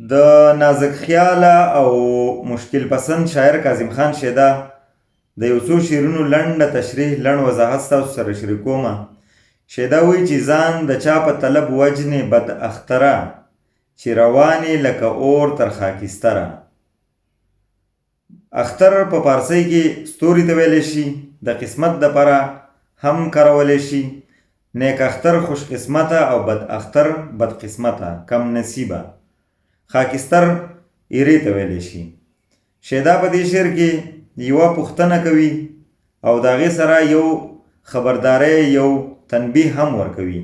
د نازک خیاله او مشکل پسند شاعر کاظم خان شیدا د یو څو شعرونو لنډه تشریح لنډ وضاحت ستاسو سره شریکومه. شیدا وایي چې ځان د چا په طلب وجنې بد اختره، چې روانې لکه اور تر خاکستره. اختر په پارسی کې ستوري ته ویلی شي، د قسمت دپاره هم کارولی شي. نیک اختر خوش قسمته او بد اختر بد قسمته کم نصیبه. خاکستر ایرې ته ویلی شي. شیدا په دې شعر کې یوه پوښتنه کوي او د هغې سره یو خبرداری یو تنبیه هم ورکوي.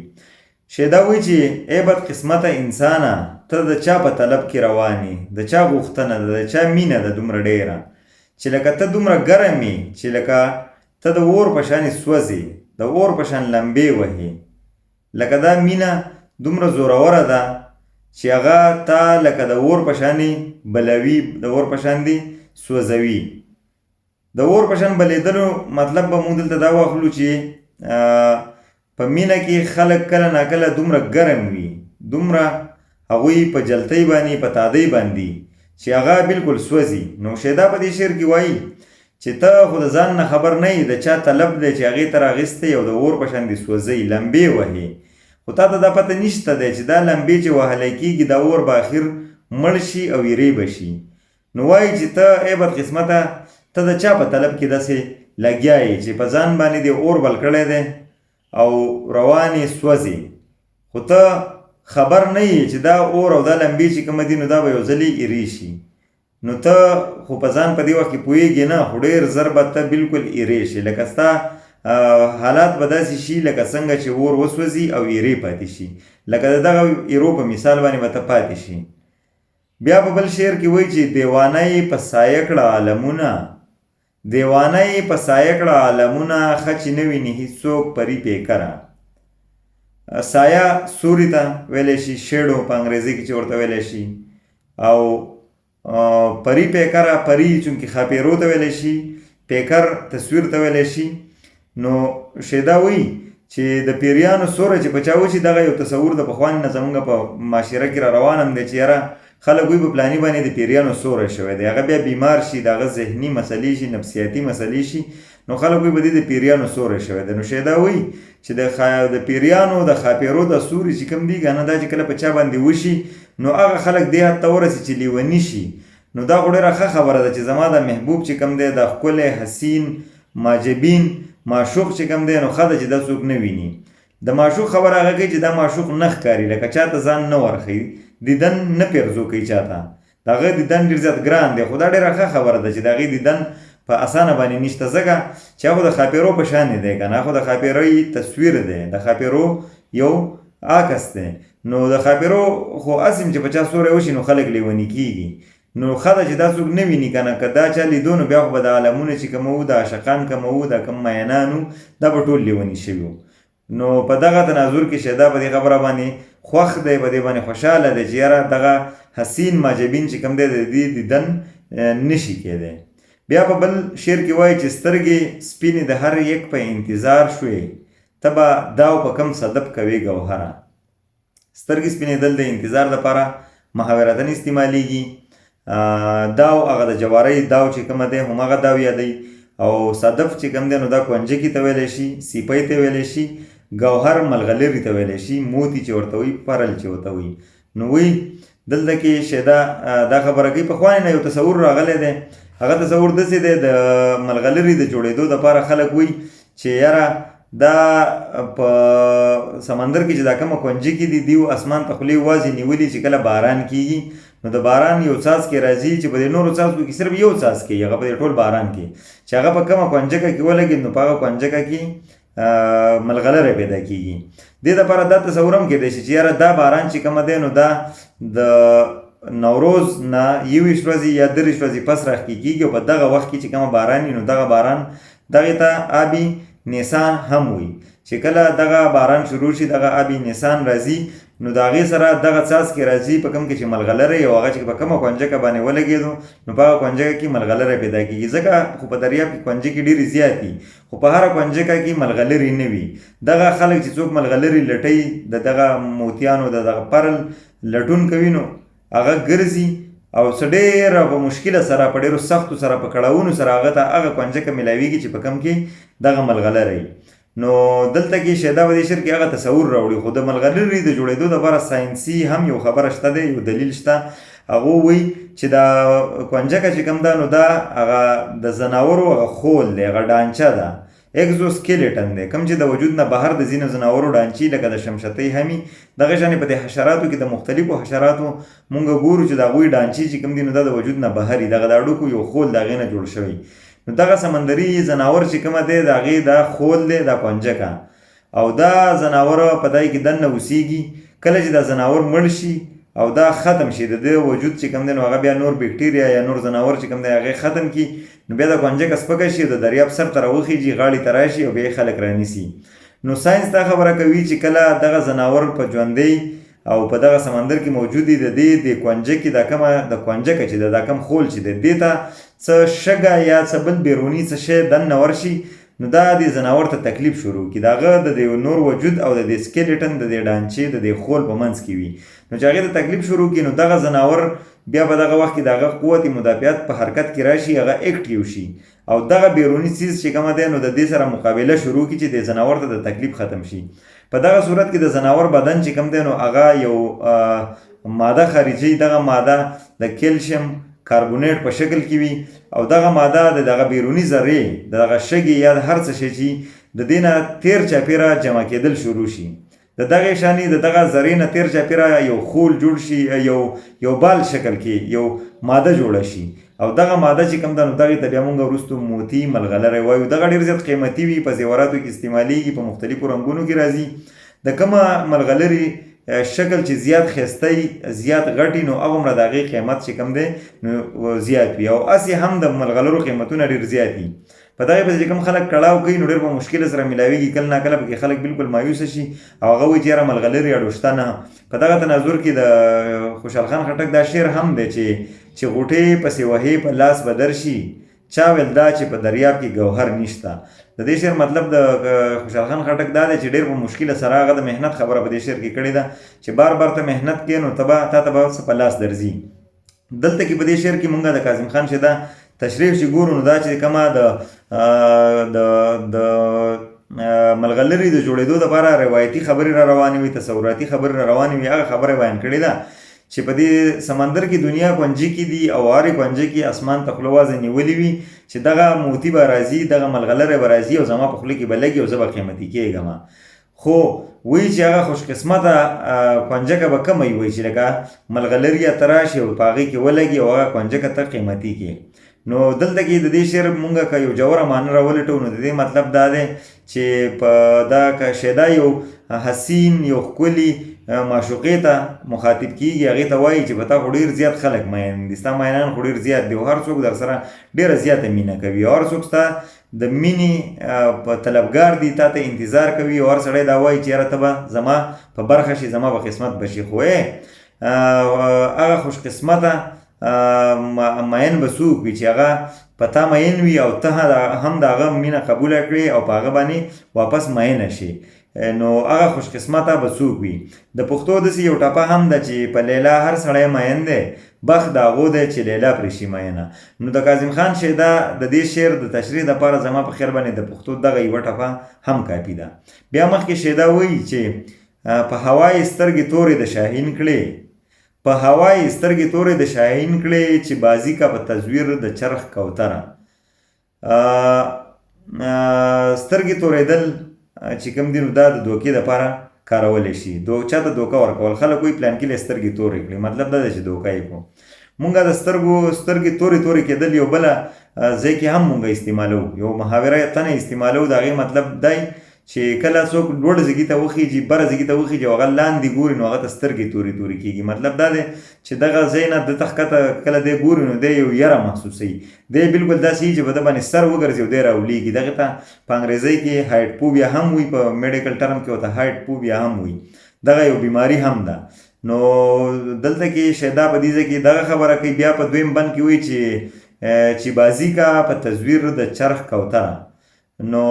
شیدا وایي چې ای بد قسمته انسانه، ته د چا په طلب کې روانې، د چا غوښتنه ده، د چا مینه ده دومره ډیره، چې لکه ته دومره ګرم یې چې لکه ته د اور په شانې سوځې، د اور په شان لمبې وهې. لکه دا مینه دومره زوروره ده چې هغه تا لکه د اور په شانې بلوي، د اور په شان دې سوځوي. د اور په شان بلیدلو مطلب به موږ دلته دا واخلو چې په مینه کې خلک کله ناکله دومره ګرم وي، دومره هغوی په جلتۍ باندې په تادۍ باندې چې هغه بالکل سوځي. نو شیدا په دې شعر کې وایي چې ته خو د ځان نه خبر نه یې، د چا طلب دی چې هغې ته راغیستی او د اور په شان دې سوځئ، لمبې وهې. خو تا ته دا پته نشته دی چې دا لمبې چې وهلی کېږي دا اور به اخر مړ شي او ایرې به شي. نو وایي چې ته ای بد قسمته، ته د چا په طلب کې داسې لګیا یې چې په ځان باندې دې اور بل کړی دی او روانې سوځې، خو ته خبر نه یې چې دا اور او دا لمبې چې کومه دي نو دا به یو ځلې ایرې شي. نو ته خو په ځان په دې وخت کې پوهېږې نه، خو ډېر ژر به ته بالکل ایرې شي. لکه ستا حالات به داسې شي لکه څنګه چې اور وسوځي او ایرې پاتې شي، لکه د دغه ایرو په مثال باندې به ته پاتې شي. بیا په بل شعر کې وایي چې دیوانه یې په سایه کړه عالمونه، دیوانه یې په سایه کړه عالمونه، ښه چې نه ویني هېڅوک پري پیکره. سایه سوري ته ویلی شي، شیډو په انګریزي کې چې ورته ویلی شي، او پري پیکره، پري چونکې ښاپیرو ته ویلی شي، پیکر تصویر ته ویلی شي. نو شیدا وایي چې د پیریانو سوره چې په چا وشي دغه یو تصور د پخواني نه زمونږ په معاشره کې را روان هم دی چې یاره خلک وایي په پلاني باندې د پیریانو سوری شوی دی، هغه بیا بیمار شي، د هغه ذهني مسلې شي، نفسیاتي مسلې شي، نو خلک وایي په دې د پیریانو سوری شوی دی. نو شیدا وایي چې د پیریانو د ښاپیرو د سوري چې کوم دی که نه، دا چې کله په چا باندې وشي نو هغه خلک دې حد ته ورسي چې لیوني شي. نو دا خو ډېره ښه خبره ده چې زما د محبوب چې کوم دی، د ښکلی حسین معجبین معشوق چې کوم دی، نو ښه ده چې دا څوک نه ویني. د معشوق خبره هغه کوي چې دا معشوق نه ښکاري، لکه چاته ځان نه ورښیي، دیدن نه پیرزو کوي چاته، د هغه دیدن ډېر زیات ګران دی. خو دا ډېره ښه خبره ده چې د هغې دیدن په اسانه باندې نشته، ځکه چې هغه د ښاپیرو په شانې دی که نه، خو د ښاپیرۍ تصویر دی، د ښاپیرو یو عکس دی. نو د ښاپیرو خو هسې چې په چا سوری وشي نو خلک لیوني کېږي. نو ښه ده چې دا څوک نه ویني که نه، که دا چا لیدو نو بیا خو به د عالمونه چې کومه وو، د عاشقان کومه وو، د کوم مینان وو، دا به ټول لیوني شوي وو. نو په دغه تناظر کې شیدا په دې خبره باندې خوښ دی، په دې باندې خوشحاله دی چې یاره دغه حسین معجبین چې کوم دی د دې دیدن نشي کېدی. بیا په بل شعر کې وایي چې سترګې سپینې د هر یک په انتظار شوې، ته به داو په کم صدف کوې ګوهره. سترګې سپینېدل د انتظار لپاره محاورتن استعمالیږي. داو هغه د جوارۍ داو چې کومه دی همغه داو یادوي، او صدف چې کوم دی نو دا کونجکي ته ویلی شي، سیپۍ ته ویلی شي، ګوهر ملغلرې ته ویلی شي، موتی چې ورته وایي، پرل چې ورته وایي. نو وایي دلته کې شیدا دا خبره کوي پخواني نه یو تصور راغلی دی. هغه تصور داسې دی د ملغلرې د جوړېدو دپاره خلک وایي چې یاره دا په سمندر کې چې دا کومه کونجکي دي دیو اسمان ته خولې وازې نیولي چې کله باران کېږي نو د باران یو څاڅکی راځي چې په دې نورو څاڅکو کې صرف یو څاڅکی هغه په دې ټول باران کې چې هغه په کومه کونجکه کې ولګېد نو په هغه کونجکه کې ملغلره پیدا کېږي. دې دپاره دا تصور هم کېدی شي چې یاره دا باران چې کومه دی نو دا د نوروز نه 21 ورځې یا 23 ورځې پس راښکې کېږي، او په دغه وخت کې چې کومه باران وي نو دغه باران دغې ته آبي نیسان هم وي. چې کله دغه باران شروع شي دغه آبي نیسان راځي نو د هغې سره دغه څاڅکې راځي په کوم کې چې ملغلره یو هغه چې په کومه کونجکه باندې ولګېدو نو په هغه کونجکه کې ملغلره پیدا کېږي. ځکه خو په دریاب کې کونجکې ډېرې زیات دي، خو په هره کونجکه کې ملغلرې نه وي. دغه خلک چې څوک ملغلرې لټوي، د دغه موتیانو د دغه پرل لټون کوي، نو هغه ګرځي او څه ډېره په مشکله سره په ډېرو سختو سره په کړاوونو سره هغه ته هغه کونجکه میلاویږي چې په کم کې دغه ملغلره وي. نو دلته کې شیدا په دې شعر کې هغه تصور راوړي، خو د ملغلرې د جوړېدو دپاره ساینسي هم یو خبره شته دی، یو دلیل شته. هغه وایي چې دا کونجکه چې کوم ده نو دا هغه د ځناورو هغه خول دی، هغه ډانچه ده، اگزوسکیلیټن دی، کوم چې د وجود نه بهر د ځینو ځناورو ډانچې لکه د شمشتۍ همي دغه شانې په دې حشراتو کې د مختلفو حشراتو مونږ ګورو چې د هغوی ډانچې چې کوم دي نو دا د وجود نه بهر دي، دغه د هډوکو یو خول د هغې نه جوړ شوی. نو دغه سمندري ځناور چې کومه دی د هغې دا خول دی، دا کونجکه، او دا ځناور په دای کې دننه اوسیږي. کله چې دا ځناور مړ شي او دا ختم شي، د دې وجود چې کوم دی نو هغه بیا نور بکټیریا یا نور ځناور چې کوم دی هغې ختم کړي، نو بیا د کونجکه سپکه شي، د دریاب سر ته راوخیږي، غاړې ته راشي او بیا یې خلک رانیسي. نو ساینس دا خبره کوي چې کله دغه ځناور په ژوندۍ او په دغه سمندر کې موجود دي، د دې د کونجکې دا کومه د کونجکه چې دا کوم خول چې دی دې ته څه شګه یا څه بل بیروني څه شی دننه ورشي، نو دا د ځناور ته تکلیف شروع کړي، د هغه د دې نور وجود او د دې سکیلیټن د دې ډانچې د دې خول په منځ کې وي. نو چې هغې ته تکلیف شروع کړي، نو دغه ځناور بیا په دغه وخت کې د هغه قوت مدافعت په حرکت کې راشي، هغه اکټیو شي او دغه بیروني څیز چې کومه دی نو د دې سره مقابله شروع کړي چې د ځناور ته د تکلیف ختم شي. په دغه صورت کې د ځناور بدن چې کوم دی نو هغه یو ماده خارجي، دغه ماده د کیلشیم کاربونیټ په شکل کې وي او دغه ماده د دغه بیروني ذرې دغه شګې یا هر څه شي چې د دې نه تیر چاپیره جمع کېدل شروع شي، د دغه شانې د دغه ذرې نه تیر چاپیره یو خول جوړ شي، یو بال شکل کې یو ماده جوړه شي، او دغه ماده چې کوم ده نو دغې ته بیا مونږ وروستو موتی ملغلره وایو. دغه ډېر زیات قیمتي وي، په زیوراتو کې استعمالیږي، په مختلفو رنګونو کې راځي. د کومه ملغلرې شکل چې زیات ښایسته زیات غټي نو هغومره د هغې قیمت چې کوم دی نو زیات وي، او هسې هم د ملغلرو قیمتونه ډېر زیات دي. په دغې پسې چې کوم خلک کړاو کوي نو ډېر په مشکله سره میلاویږي، کله ناکله پکې خلک بالکل مایوسه شي او هغه وایي چې یاره ملغلرې اړو شته نه. په دغه تناظر کې د خوشحال خان خټک دا شعر هم دی چې غوټې پسې وهې په لاس به درشي، چا ویل دا چې په دریاب کې ګوهر نشته. د دې شعر مطلب د خوشحال خان خټک دا دی چې ډېر په مشکله سره هغه د محنت خبره په دې شعر کې کړې ده چې بار بار ته محنت کې نو تا ته به څه په لاس درځي. دلته کې په دې شعر کې مونږ د کاظم خان شیدا تشریح چې ګورو نو دا چې کومه د ملغلرې د جوړېدو دپاره روایتي خبرې را روانې وي، تصوراتي خبرې را روانې وي، هغه خبره بیان کړې ده چې په دې سمندر کې دنیا کونجکې دي او هرې کونجکې اسمان ته خوله وازه نیولې وي چې دغه موتی به راځي، دغه ملغلره به راځي او زما په خوله کې به لګي او زه به قیمتي کېږم. خو وایي چې هغه خوش قسمته کونجکه به کمه وي چې لکه ملغلرې ته راشي او په هغې کې ولګي او هغه کونجکه ته قیمتي کړي. نو دلته کې د دې شعر مونږ که یو جوړه معنی راولټو نو د دې مطلب دا دی چې په دا که شیدا یو حسین یو ښکلي معشوقې ته مخاطب کیږي، هغې ته وایي چې په تا خو ډېر زیات خلک مین دي، ستا مینان خو ډېر زیات دي او هر څوک در سره ډېره زیاته مینه کوي او هر څوک ستا د مینې په طلبګار دي، تا ته انتظار کوي او هر سړی دا وایي چې یاره ته به زما په برخه شي، زما به قسمت به شي. خو هغه خوش قسمته مین به څوک وي چې هغه په تا مین وي او ته هم د هغه مینه قبوله کړې او په هغه باندې واپس مینه شي، نو هغه خوش قسمته به څوک وي. د پښتو داسې یو ټپه هم ده چې په لیلا هر سړی مین دی، بخت د هغو دی چې لیلا پرې شي مینه. نو د کاظم خان شیدا د دې شعر د تشریح دپاره زما په خیال باندې د پښتو دغه یوه ټپه هم کافي ده. بیا مخکې شیدا وایي چې په هوای سترګې تورې د شاهین کړې، په هوای سترګې تورې د شاهین کړې چې بازی کا په تزویر د چرخ کوتره. سترګې تورېدل چې کوم دي نو دا د دوکې دپاره کارولی شي، چاته دوکه ورکول. خلک وایي پلان کې له سترګې تورې کړې، مطلب دا دی چې دوکه یې کړو. مونږ د سترګې تورې کېدل یو بله ځای کې هم مونږ استعمالو، یو محاوره تنه استعمالو. د هغې مطلب دی چې کله څوک لوړ ځګي ته وخیږي، بره ځګي ته وخیږي او هغه لاندې ګوري نو هغه ته سترګې تورې کېږي. مطلب دا دی چې دغه ځای نه دته ښکته کله دی ګوري نو دی یو یره محسوسوي، دی بالکل داسې وي چې په ده باندې سر وګرځي او دی راولېږي. دغې ته په انګریزۍ کې هایټ پوبیا هم وي، په میډیکل ټرم کې ورته هایټ پوبیا هم وي، دغه یو بیماري هم ده. نو دلته کې شیدا په دې ځای کې دغه خبره کوي. بیا په دویم بند کې وایي چې بازی کا په تصویر د چرخ کوتره. نو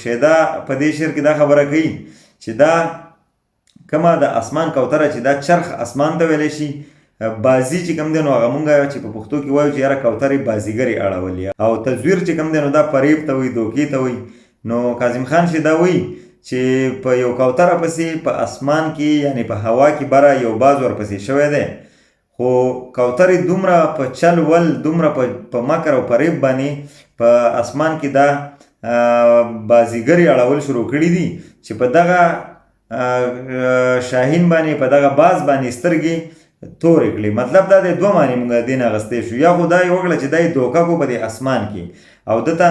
شیدا په دې شعر کې دا خبره کوي چې دا کما د اسمان کوتره چې دا چرخ اسمان ته ویلی شي. بازي چې کوم دی نو هغه مونږ چې په پښتو کې وایو چې یاره کوترې بازیګرې اړولې، او تزویر چې کوم دی نو دا فریب ته وایي، دوکې ته وایي. نو کاظم خان شیدا وایي چې په یو کوتره پسې په اسمان کې یعنی په هوا کې بره یو باز ورپسې شوی دی، خو کوترې دومره په چل ول، دومره په مکر او فریب باندې په اسمان کې دا بازیګرې اړول شروع کړي دي چې په دغه شاهین باندې، په دغه باز باندې سترګې تورې کړي. مطلب دا دی دوه معنی مونږ دین اغستی شو، یا خو دا یې وکړه چې دا یې دوکه کو په دې اسمان کې او دته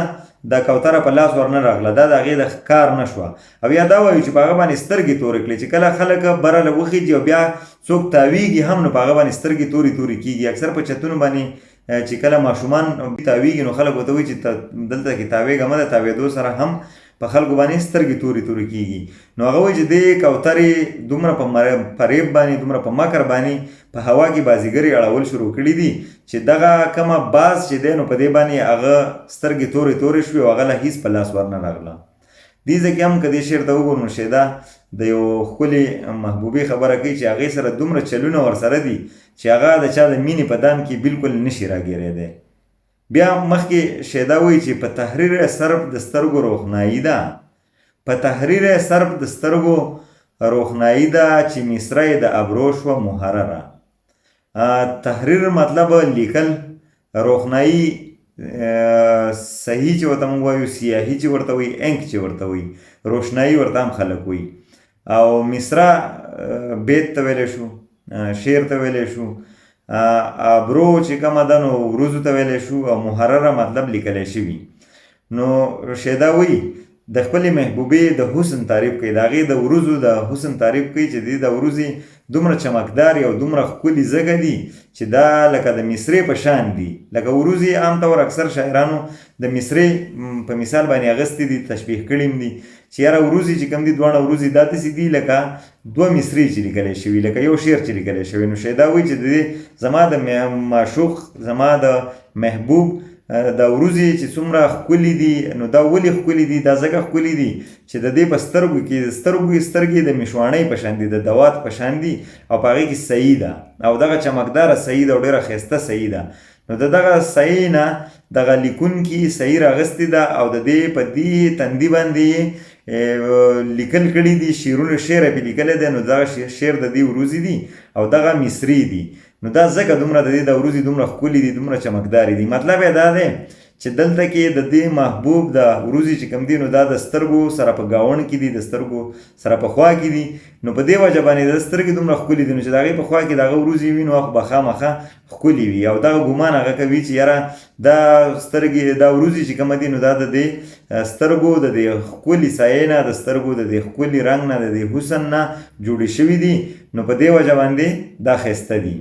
دا کوتره په لاس ورنه راغله، دا د هغې د ښکار نه شوه. او یا دا وایو چې په هغه باندې سترګې تورې کړي، چې کله خلک بره له وخېږي او بیا څوک تاویږي هم نو په هغه باندې سترګې تورې تورې کېږي. اکثر په چتونو باندې چې کله ماشومان تاویږي نو خلک ورته وایي چې دلته کې تاویږه مه، د تاویدو سره هم په خلکو باندې سترګې تورې تورې کېږي. نو هغه وایي چې دې کوترې دومره په فریب باندې، دومره په مکر باندې په هوا کې بازیګرې اړول شروع کړي دي چې دغه کومه باز چې دی نو په دې باندې هغه سترګې تورې تورې شوې او هغه له هېڅ په لاس ورنه راغله. دې ځکه هم که دې شعر ته وګورو نو شیدا د یو ښکلې محبوبې خبره کوي چې هغې سره دومره چلونه ورسره دي چې هغه د چا د مینې په دام کې بالکل نشي راګیرېدی. بیا مخکې شیدا وایي چې په تحریر صرف د سترګو روښنایي ده، په تحریر صرف د سترګو روښنایي ده چې مصره د ابرو شوه محرره. تحریر مطلب لیکل، روښنایي صحیح چې ورته موږ وایو، سیاهي چې ورته وایي، انک چې ورته وایي، روښنایي ورته هم خلک وایي. او مصره بیت ته ویلی شو، شعر ته ویلی شو، ابرو چې کومه ده نو وروځو ته ویلی شو، او محرره مطلب لیکلی شوي. نو شیدا وایي د خپلې محبوبې د حسن تعریف کوي، د هغې د وروځو د حسن تعریف کوي چې د وروځې دومره چمکدارې او دومره ښکلي ځکه دي چې دا لکه د مصرې په شان دي. لکه وروځې عام طور اکثر شاعرانو د مصرې په مثال باندې اغستې دي، تشبیه کړي هم دي چې یاره وروځې چې کوم دي دواړه وروځې دا داسې دي لکه دوه مصرې چې لیکلی شوي، لکه یو شعر چې لیکلی شوی. نو شیدا وایي چې د دې زما د معشوق، زما د محبوب دا وروځې چې څومره ښکلي دي نو دا ولې ښکلي دي؟ دا ځکه ښکلي دي چې د دې په سترګو کې سترګې د مشواڼۍ په شان دي، د دوات په شان دي، او په هغې کې سعی ده، او دغه چمکداره سعی ده او ډېره ښایسته سعی ده. نو د دغه سعی نه دغه لیکونکي سعی راغستې ده او د دې په دې تندي باندې لیکل کړي دي شعرونه، شعر یې پرې لیکلی دی. نو دغه شعر د دې وروځې دي او دغه مصري دي. نو دا ځکه دومره د دې د وروځې دومره ښکلي دي، دومره چمکدارې دي. مطلب یې دا دی چې دلته کې د دې محبوب د وروځې چې کوم دي نو دا د سترګو سره په ګاوڼ کې دي، د سترګو سره په خوا کې دي. نو په دې وجه باندې د سترګې دومره ښکلي دي نو چې د هغې په خوا کې د هغه وروځې وي نو هغه به خامخا ښکلي وي. او دغه ګمان هغه کوي چې یاره دا سترګې، دا وروځې چې کومه دي نو دا د دې سترګو د دې ښکلي سایې نه، د سترګو د دې ښکلي رنګ نه، د دې حسن نه جوړې شوي دي. نو په دې وجه باندې دا ښایسته دي.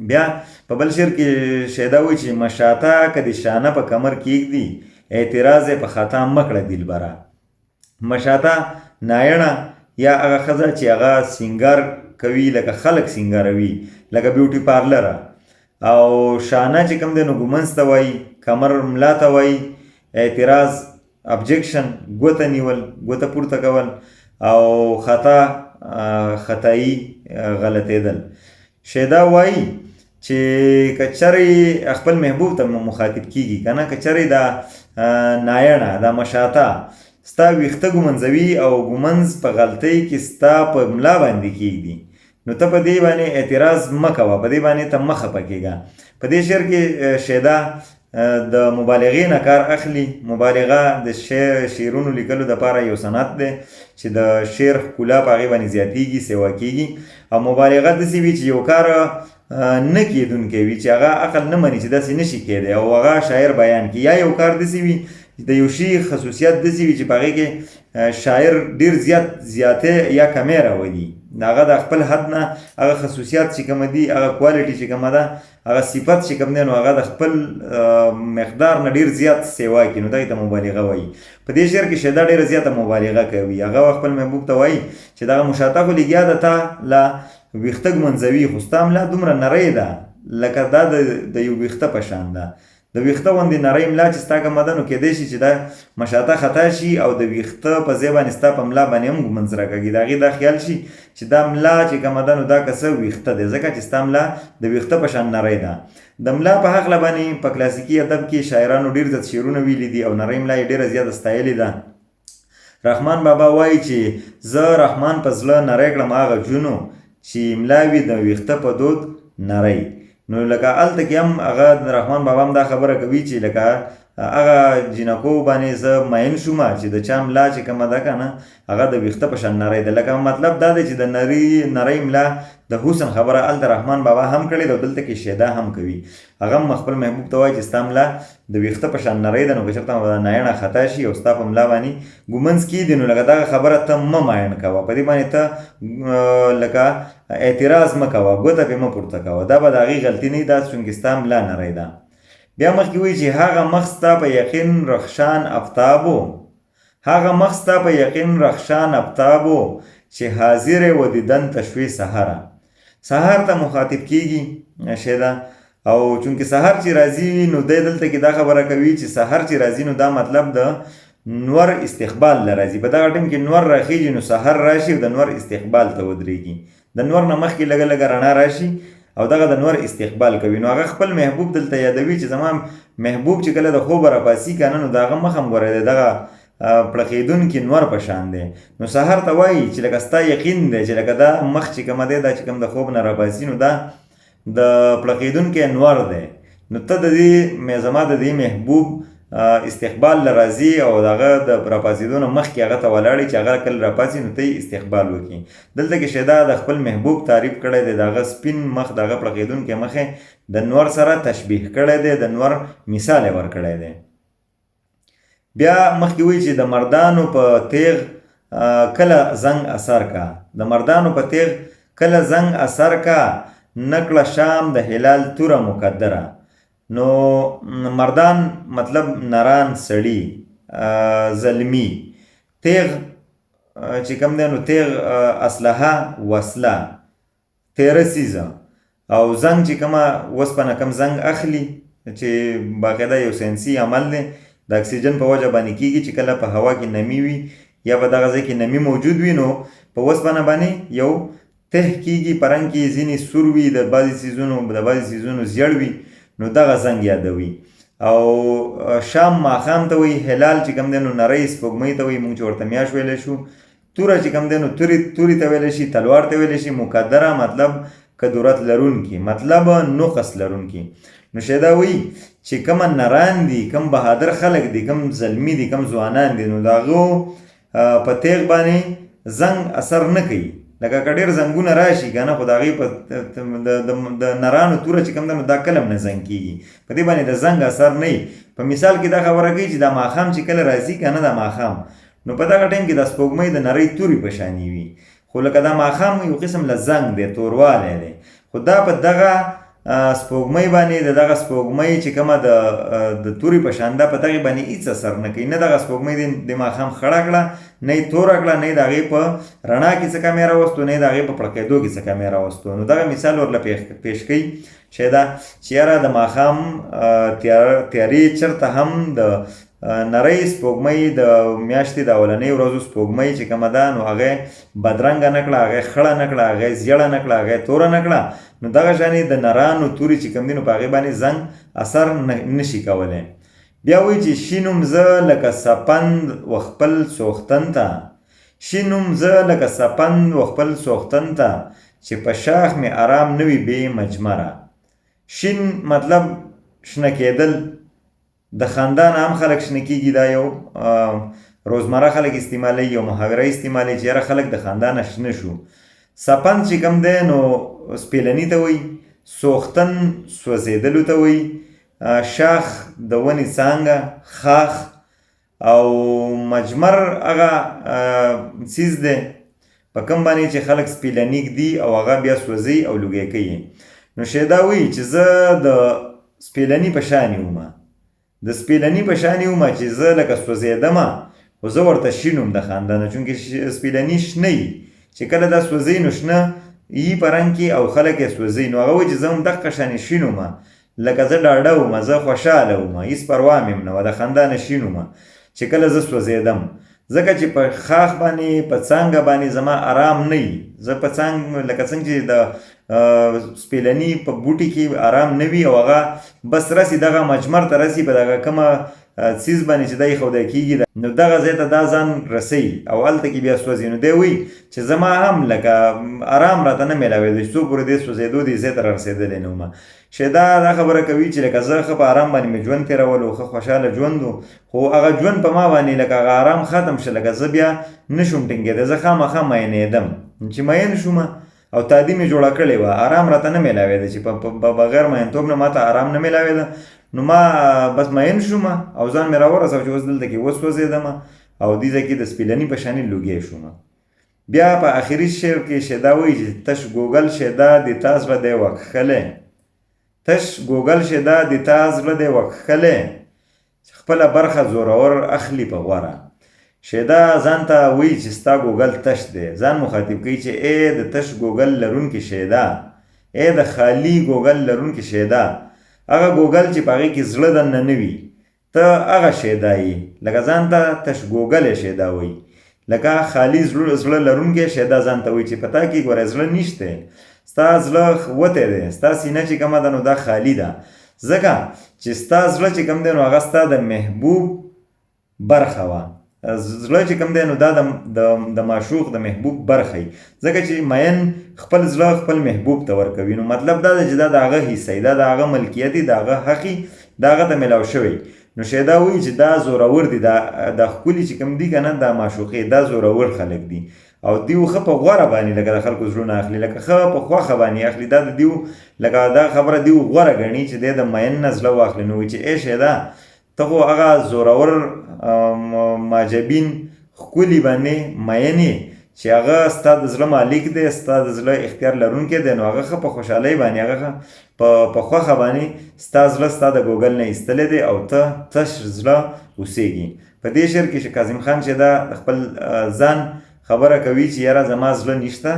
بیا په بل شعر کې شیدا وایي چې مشاته که د شانه په کمر کېږدي، اعتراض یې په خطا مه کړه دلبره. مشاته نایڼه یا هغه ښځه چې هغه سینګار کوي لکه خلک سینګاروي، لکه بیوټي پارلره. او شانه چې کوم دی نو ګومنځ ته وایي، کمر ملا ته وایي، اعتراض ابجکشن ګوته نیول، ګوته پورته کول، او خطا خطایي غلطېدل. شیدا وایي چې که چېرې خپل محبوب ته مخاطب کېږي که نه، که چېرې دا نایڼه، دا مشاته ستا ویښته ګومنځوي او ګومنځ په غلطۍ کې ستا په ملا باندې کېږدي، نو ته په دې باندې اعتراض مه کوه، په دې باندې ته مه خفه کېږه. په دې شعر کې شیدا د مبالغې نه کار اخلي. مبالغه د شعرونو لیکلو دپاره یو صنعت دی چې د شعر ښکلا په هغې باندې زیاتېږي، سیوا کېږي. او مبالغه داسې وي چې یو کار نه کېدونکی وي چې هغه عقل نه مني چې داسې نشي کېدی او هغه شاعر بیان کړي، یا یو کار داسې وي د یو شي خصوصیت داسې وي چې په هغې کې شاعر ډېر زیاتې یا کمې راولي، هغه د خپل حد نه هغه خصوصیات چې کومه دي، هغه کوالټي چې کومه ده، هغه صفت چې کوم دی نو هغه د خپل مقدار نه ډېر زیات سیوا کړي، نو دغې ته مبالغه وایي. په دې شعر کې شیدا ډېره زیاته مبالغه کوي. هغه خپل محبوب ته وایي چې دغه مشاته خو لګیا ده تا له ویښته ګمنځوي، خو ستا ملا دومره نری ده لکه دا د یو ویښته په شان ده، د ویښته غوندې نری ملا چې ستا کومه ده نو کیدای شي چې دا مشاطه خطا شي او د ویښته په ځای باندې ستا په ملا باندې هم ږمنځ راکاږي د هغې دا خیال شي چې دا ملا چې کومه ده نو دا که څه ویښته دی ځکه چې ستا ملا د ویښته په شان نری ده. د ملا په هکله باندې په کلاسیکي ادب کې شاعرانو ډېر زیات شعرونه ویلي دي او نری ملا یې ډېره زیاته ستایلې ده. رحمان بابا وایي چې زه رحمان په زړه نری کړم هغه جونو چې ملا وي د ویښته په دود نری. نو لکه هلته کې هم هغه رحمان بابا هم دا خبره کوي چې لکه هغه جینکو باندې زه مین شوم چې د چا ملا چې کومه ده که نه هغه د ویښته په شان نری ده. لکه مطلب دا دی چې د نری ملا د حسن خبره هلته رحمان بابا هم کړې ده او دلته کې شیدا هم کوي. هغه هم خپل محبوب ته وایي چې ستا ملا د ویښته په شان نری ده نو که چېرته نایڼه خطا شي او ستا په ملا باندې ږمنځ کېږدي نو لکه دغه خبره ته مه مایڼ کوه، په دې باندې ته لکه اعتراض مه کوه، ګوته پرې مه پورته کوه، دا به د هغې غلطي نه وي، دا چونکې ستا ملا نری ده. بیا مخکې وایي چې هغه مخ ستا په یقین رخشان افتابو، هغه مخ ستا په یقین رخشان افتابو چې حاضر و دیدن تشوی سحره. سحر ته مخاطب کیږي شیدا او چونکې سحر چې راځي نو دی دلته کې دا خبره کوي چې سحر چې راځي نو دا مطلب د نور استقبال له راځي. په دغه ټیم کې نور راخیږي نو سحر راشي او د نور استقبال ته ودرېږي، د نور نه مخکې لږه لږه رڼا راشي او دغه د نور استقبال کوي. نو هغه خپل محبوب دلته یادوي چې زما محبوب چې کله د خوبه راپاسي که نه نو د هغه مخ هم ګورئ د دغه پړقېدونکي نور په شان دی. نو سحر ته وایي چې لکه ستا یقین دی چې لکه دا مخ چې کومه دی دا چې کوم د خوب نه راپاسي نو دا د پړقېدونکی نور دی. نو ته د دې زما د دې محبوب استقبال له راځي او دغه د راپاسېدو نه مخکې هغه ته ولاړې چې هغه کله راپاسي نو ته یې استقبال وکړي. دلته کې شیدا د خپل محبوب تعریف کړی دی، د هغه سپین مخ د هغه پړقېدونکی مخ یې د نور سره تشبیه کړی دی، د نور مثال یې ورکړی دی. بیا مخکې وایي چې د مردانو په تیغ کله زنګ اثر کا، د مردانو په تیغ کله زنګ اثر کا، نکړه شام د هلال توره مقدره. نو مردان مطلب نران سړي زلمی، تیغ چې کوم دی نو تیغ اسلحه وسله تیره سیزه او زنګ چې کومه وسپنه کم زنګ اخلي چې باقاعده یو ساینسي عمل دی د اکسیجن په وجه باندې کیږي چې کله په هوا کې نمی وي یا په دغه ځای کې نمی موجود وي نو په وسپنه باندې یو ته کیږي، پرنګ کې ځینې سور وي، د بعضې څیزونو زیړ وي نو دغه زنګ یادوي. او شام ماښام ته وایي، هلال چې کوم دی نو نری سپوږمۍ ته وایي، موږ چې ورته میاشت ویلی شو، توره چې کوم دی نو تورې ته ویلی شي، تلوار ته ویلی شي، مقدره مطلب کدورت لرونکي، مطلب نقص لرونکي. نو شیدا وایي چې کومه نران دي، کوم بهادر خلک دي، کوم زلمی دي، کوم ځوانان دي نو د هغو په تیغ باندې زنګ اثر نه کوي. لکه که ډېر زنګونه راشي که نه خو د هغې د نرانو توره چې کوم ده نو دا کله هم نه زنګ کېږي، په دې باندې د زنګ اثر نه وي. په مثال کې دا خبره کوي چې دا ماښام چې کله راځي که نه دا ماښام نو په دغه ټایم کې د سپوږمۍ د نرۍ تورې په شانې وي، خو لکه دا ماښام یو قسم له زنګ دی، توروالی دی، خو دا په دغه سپوږمۍ باندې د دغه سپوږمۍ چې کومه د تورې په شان ده په دغې باندې هېڅ اثر نه کوي. نه دغه سپوږمۍ د ماښام خړه کړه، نه یې توره کړه، نه یې د هغې په رڼا کې څه کمی راوستو، نه یې د هغې په پړقېدو کې څه کمی راوستو. نو دغه مثال ورله پیش کوي شیدا چې یاره د ماښام تیارې چېرته هم د نری سپوږمۍ د میاشتې د اولنۍ ورځو سپوږمۍ چې کومه ده نو هغې بدرنګه نه کړه، هغې خړه نه کړه، هغې زیړه نه کړه، هغې توره نه کړه. نو دغه شانې د نرانو تورې چې کوم دي نو په هغې باندې زنګ اثر نشي کولی. بیا وایي چې شینم زه لکه سپند و خپل سوختن ته، شینم زه لکه سپند و خپل سوختن ته چې په شاخ مې آرام نه وي بې مجمره. شین مطلب شنه کېدل، د خاندان عام خلک شنه کېږي، دا یو روزمره خلک استعمالوي، یو محاوره استعمالوي چې یاره خلک د خاندانه شنه شو. سپند چې کوم دی نو سپیلني ته وایي، سوختن سوځېدلو ته وایي، شاخ د ونې څانګه، خاخ او مجمر هغه څیز دی په کوم باندې چې خلک سپیلني ږدي او هغه بیا سوځي او لوګی کوي. نو شیدا وایي چې زه د سپیلني په شانې ومه، د سپیلني په شانې ومه چې زه لکه سوځېدمه خو زه ورته شین وم د خاندانه، چونکې سپیلني شنه وي چې کله دا سوځي نو شنه یي په رنګ کې او خلک یې سوځي. نو هغه وایي چې زه هم دقه شانې شین ومه لکه زه ډاډه وم، زه خوشحاله وم، هېڅ پروا مې نه وه، د خندا نه شین وم چې کله زه سوځېدم. ځکه چې په خاښ باندې په څانګه باندې زما آرام نه وي. زه په لکه څنګه چې د سپېلني په بوټي کې آرام نه وي او هغه بس رسي دغه مجمر ته رسي په دغه کومه څیز باندې چې دا ایښودی کېږي، نو دغه ځای ته دا ځان رسوي او هلته کې بیا سوځي. نو دی وایي چې زما هم لکه آرام راته نه میلاوېده چې څو پورې دې سوځېدو دې ځای ته را رسېدلی نه وم. شیدا دا خبره کوي چې لکه زه ښه په آرام باندې مې ژوند تېرولو، ښه خوشحاله ژوند و، خو هغه ژوند په ما باندې لکه هغه آرام ختم شه، لکه زه بیا نه شوم ټینګېدی. زه خامخا مینېدم چې مین شوم او تادي مې جوړه کړې وه، آرام راته نه میلاوېده چې په بغیر مینتوب نه ماته آرام نه میلاوېده. نو ما بس مین شوم او ځان مې راورسوه چې اوس دلته کې وسوځېدم او دې ځای کې د سپېلني په شانې لوګی شوم. بیا په آخري شعر کې شیدا وایي چې تش ګوګل شیدا د تا زړه دی وکښلی، تش ګوګل شیدا د تا زړه دی وکښلی، خپله برخه زورور اخلي په غوره. شیدا ځان ته وایي چې ستا ګوګل تش دی، ځان مخاطب کوي چې ای د تش ګوګل لرونکي شیدا، ای د خالي ګوګل لرونکي شیدا، هغه ګوګل چې په هغې کې زړه دننه نه وي، ته هغه شیدا یې. لکه ځان ته تش ګوګل شیدا وایي، لکه خالي زړه لرونکی شیدا ځان ته وایي چې په تا کې ګوره زړه نشته، ستا زړه وتی دی، ستا سینه چې کومه ده نو دا خالي ده، ځکه چې ستا زړه چې کوم دی نو هغه ستا د محبوب برخه وه. زړه چې کوم دی نو دا د معشوق د محبوب برخه وي، ځکه چې مین خپل زړه خپل محبوب ته ورکوي. نو مطلب دا دی چې دا د هغه حصه دا د هغه ملکیت دی، د هغه حق د هغه ته میلاو شوی. نو شیدا وایي چې دا زورور دي، دا ښکلي چې کوم دي که نه دا معشوقې، دا زورور خلک دي او دیو ښه په غوره باندې لکه د خلکو زړونه اخلي، لکه ښه په خوښه باندې اخلي. دا د دیو لکه دا خبره دیو غوره ګڼي چې دی د مین نه زړه واخلي. نو وایي چې ای شیدا ته خو هغه زورور معجبین ښکلي باندې مین یې چې هغه ستا د زړه مالک دی، ستا د زړه اختیار لرونکی دی، نو هغه ښه په خوشحالۍ باندې هغه په خوښه باندې ستا زړه ستا د ګوګل نه ایستلی دی او ته تش زړه اوسېږي. په دې شعر کې کاظم خان چې دا د خپل ځان خبره کوي چې یاره زما زړه نشته،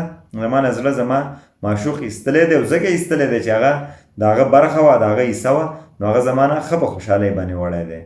زما نه زړه زما معشوق ایستلی دی او ځکه ایستلی دی چې هغه د هغه برخه وه، د هغه حصه وه، نو هغه زما نه ښه په خوشحالۍ باندې وړی دی.